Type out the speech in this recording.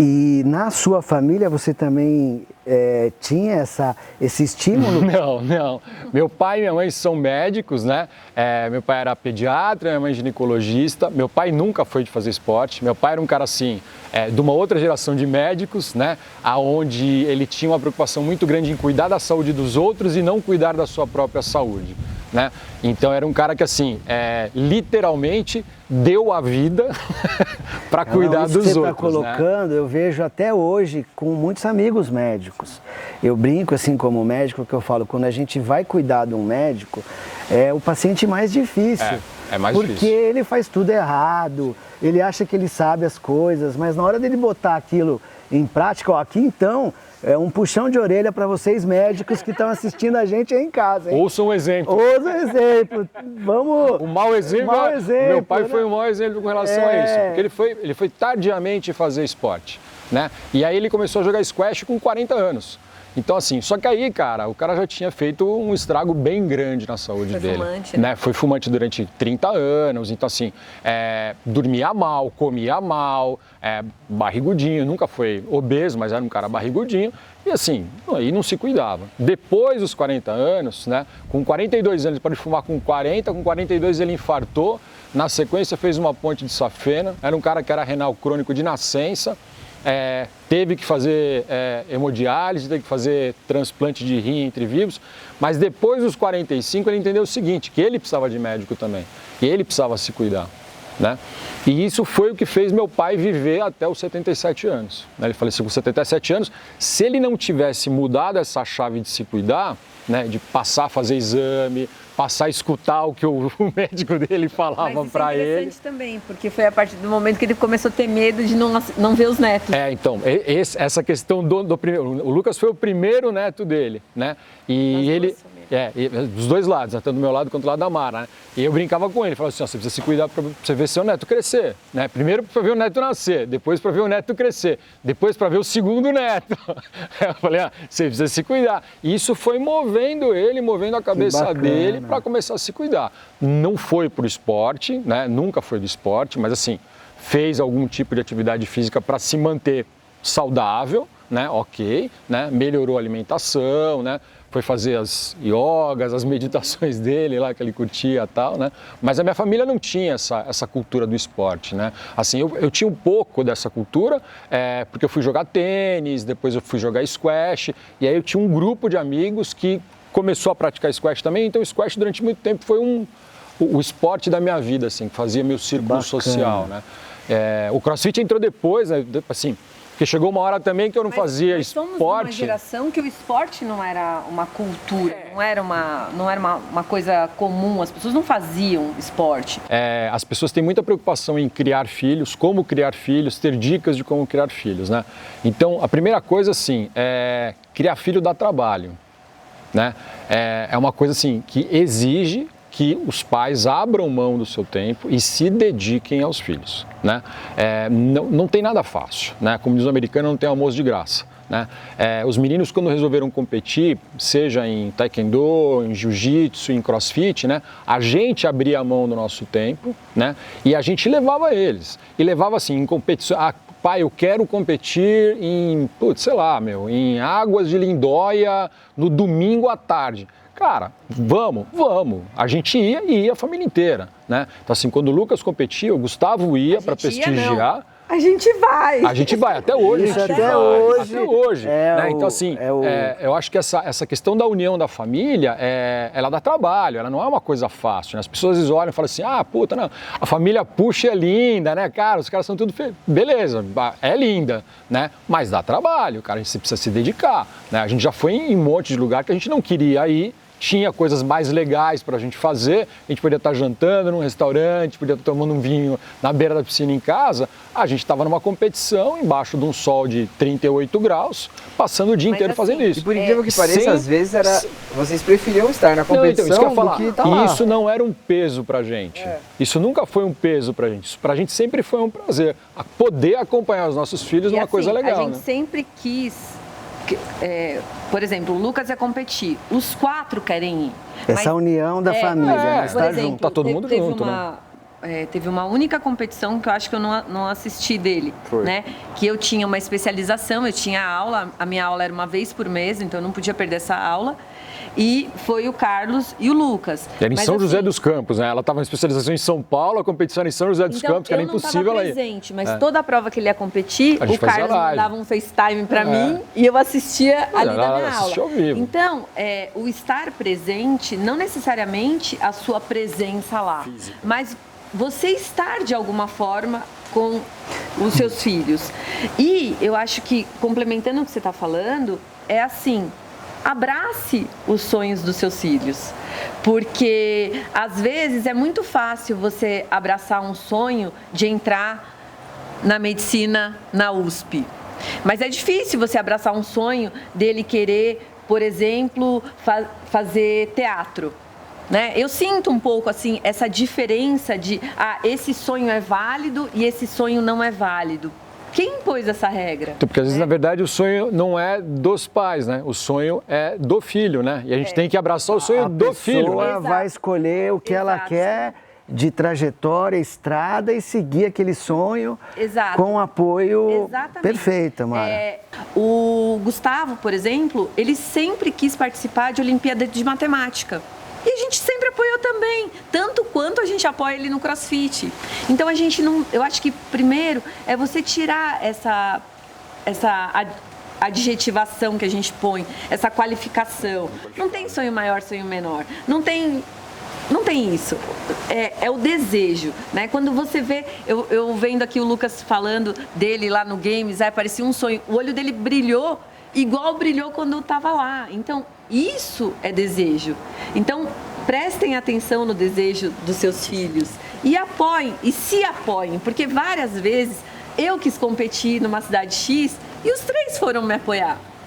E na sua família você também tinha esse estímulo? Não. Meu pai e minha mãe são médicos, né? Meu pai era pediatra, minha mãe ginecologista. Meu pai nunca foi de fazer esporte. Meu pai era um cara assim, de uma outra geração de médicos, né? Aonde ele tinha uma preocupação muito grande em cuidar da saúde dos outros e não cuidar da sua própria saúde, né? Então era um cara que assim, literalmente deu a vida para cuidar dos outros. Isso que você está colocando, né? Eu vejo até hoje com muitos amigos médicos. Eu brinco assim como médico que eu falo, quando a gente vai cuidar de um médico, é o paciente mais difícil. É mais difícil. Porque ele faz tudo errado, ele acha que ele sabe as coisas, mas na hora dele botar aquilo em prática, ó, aqui então, é um puxão de orelha para vocês médicos que estão assistindo a gente aí em casa, hein? Ouça um exemplo. Ouça um exemplo. Vamos... O mau exemplo, meu pai foi um mau exemplo com relação a isso, porque ele foi tardiamente fazer esporte, né? E aí ele começou a jogar squash com 40 anos. Então assim, só que aí, cara, o cara já tinha feito um estrago bem grande na saúde dele. Foi fumante, né? Foi fumante durante 30 anos, então assim, dormia mal, comia mal, barrigudinho, nunca foi obeso, mas era um cara barrigudinho. E assim, aí não se cuidava. Depois dos 40 anos, né, com 42 anos, ele parou de fumar com 40, com 42 ele infartou, na sequência fez uma ponte de safena, era um cara que era renal crônico de nascença, teve que fazer hemodiálise, teve que fazer transplante de rim entre vivos, mas depois dos 45 ele entendeu o seguinte, que ele precisava de médico também, que ele precisava se cuidar, né? E isso foi o que fez meu pai viver até os 77 anos. Ele faleceu com 77 anos. Se ele não tivesse mudado essa chave de se cuidar, né, de passar a fazer exame, passar a escutar o que o médico dele falava para ele. Mas isso é interessante também, porque foi a partir do momento que ele começou a ter medo de não ver os netos. Então, essa questão do primeiro... O Lucas foi o primeiro neto dele, né? E ele... dos dois lados, né? Tanto do meu lado quanto do lado da Mara, né? E eu brincava com ele, falava assim, você precisa se cuidar para você ver seu neto crescer, né? Primeiro para ver o neto nascer, depois para ver o neto crescer, depois para ver o segundo neto. Eu falei, você precisa se cuidar. E isso foi movendo ele, movendo a cabeça dele para começar a se cuidar. Não foi pro esporte, né? Nunca foi do esporte, mas assim, fez algum tipo de atividade física para se manter saudável, né? Ok, né? Melhorou a alimentação, né? Foi fazer as yogas, as meditações dele lá que ele curtia e tal, né? Mas a minha família não tinha essa cultura do esporte, né? Assim, eu tinha um pouco dessa cultura, porque eu fui jogar tênis, depois eu fui jogar squash, e aí eu tinha um grupo de amigos que começou a praticar squash também, então o squash durante muito tempo foi o esporte da minha vida, assim, que fazia meu círculo social, né? O CrossFit entrou depois, né? Assim, porque chegou uma hora também que eu não fazia esporte. Somos uma geração que o esporte não era uma cultura, não era uma coisa comum, as pessoas não faziam esporte. As pessoas têm muita preocupação em criar filhos, como criar filhos, ter dicas de como criar filhos, né? Então, a primeira coisa, assim, criar filho dá trabalho, né? É uma coisa, assim, que exige que os pais abram mão do seu tempo e se dediquem aos filhos, né? Não tem nada fácil, né? Como diz o americano, não tem almoço de graça, né? Os meninos, quando resolveram competir, seja em taekwondo, em jiu-jitsu, em crossfit, né? A gente abria a mão do nosso tempo, né? E a gente levava eles. E levava assim, em competição... Pai, eu quero competir em, em Águas de Lindóia no domingo à tarde. Cara, vamos. A gente ia a família inteira, né? Então assim, quando o Lucas competia, o Gustavo ia para prestigiar. A gente vai. A gente vai, até hoje. Até hoje. Né? Então assim, eu acho que essa questão da união da família, ela dá trabalho, ela não é uma coisa fácil, né? As pessoas às vezes olham e falam assim, não, a família puxa é linda, né, cara? Os caras são tudo beleza, é linda, né? Mas dá trabalho, cara, a gente precisa se dedicar, né? A gente já foi em um monte de lugar que a gente não queria ir, tinha coisas mais legais para a gente fazer, a gente podia estar jantando num restaurante, podia estar tomando um vinho na beira da piscina em casa, a gente estava numa competição embaixo de um sol de 38 graus, passando o dia inteiro fazendo isso. E por incrível que pareça, às vezes vocês preferiam estar na competição isso que eu ia falar. do que estar lá. Isso não era um peso pra gente, isso nunca foi um peso pra gente, isso pra gente sempre foi um prazer, poder acompanhar os nossos filhos é uma coisa legal. A gente sempre quis... por exemplo, o Lucas ia competir, os 4 querem ir. Essa união da família, né? Por exemplo, tá todo mundo junto, né? teve uma única competição que eu acho que eu não assisti dele, né? Que eu tinha uma especialização, eu tinha aula, a minha aula era uma vez por mês, então eu não podia perder essa aula. E foi o Carlos e o Lucas. Era em São José dos Campos, né? Ela estava em especialização em São Paulo, a competição era em São José dos Campos, que era impossível ela ir. Eu não estava presente, mas toda a prova que ele ia competir, o Carlos live. mandava um FaceTime para mim e eu assistia ali da minha aula. Ao vivo. Então, o estar presente, não necessariamente a sua presença lá, mas você estar de alguma forma com os seus filhos. E eu acho que, complementando o que você está falando, é assim... Abrace os sonhos dos seus filhos, porque às vezes é muito fácil você abraçar um sonho de entrar na medicina na USP, mas é difícil você abraçar um sonho dele querer, por exemplo, fazer teatro. Né? Eu sinto um pouco assim essa diferença de esse sonho é válido e esse sonho não é válido. Quem impôs essa regra? Porque às vezes, na verdade, o sonho não é dos pais, né? O sonho é do filho, né? E a gente tem que abraçar o sonho do filho. A pessoa vai escolher o que ela quer de trajetória, estrada e seguir aquele sonho com apoio perfeito, Mara. O Gustavo, por exemplo, ele sempre quis participar de Olimpíada de Matemática. E a gente sempre apoiou também, tanto quanto a gente apoia ele no CrossFit. Então a gente não... Eu acho que primeiro é você tirar essa adjetivação que a gente põe, essa qualificação. Não tem sonho maior, sonho menor. Não tem isso. É o desejo, né? Quando você vê... Eu vendo aqui o Lucas falando dele lá no Games, parecia um sonho. O olho dele brilhou igual brilhou quando eu estava lá. Então, isso é desejo. Então, prestem atenção no desejo dos seus filhos e apoiem, e se apoiem, porque várias vezes eu quis competir numa cidade X e os 3 foram me apoiar.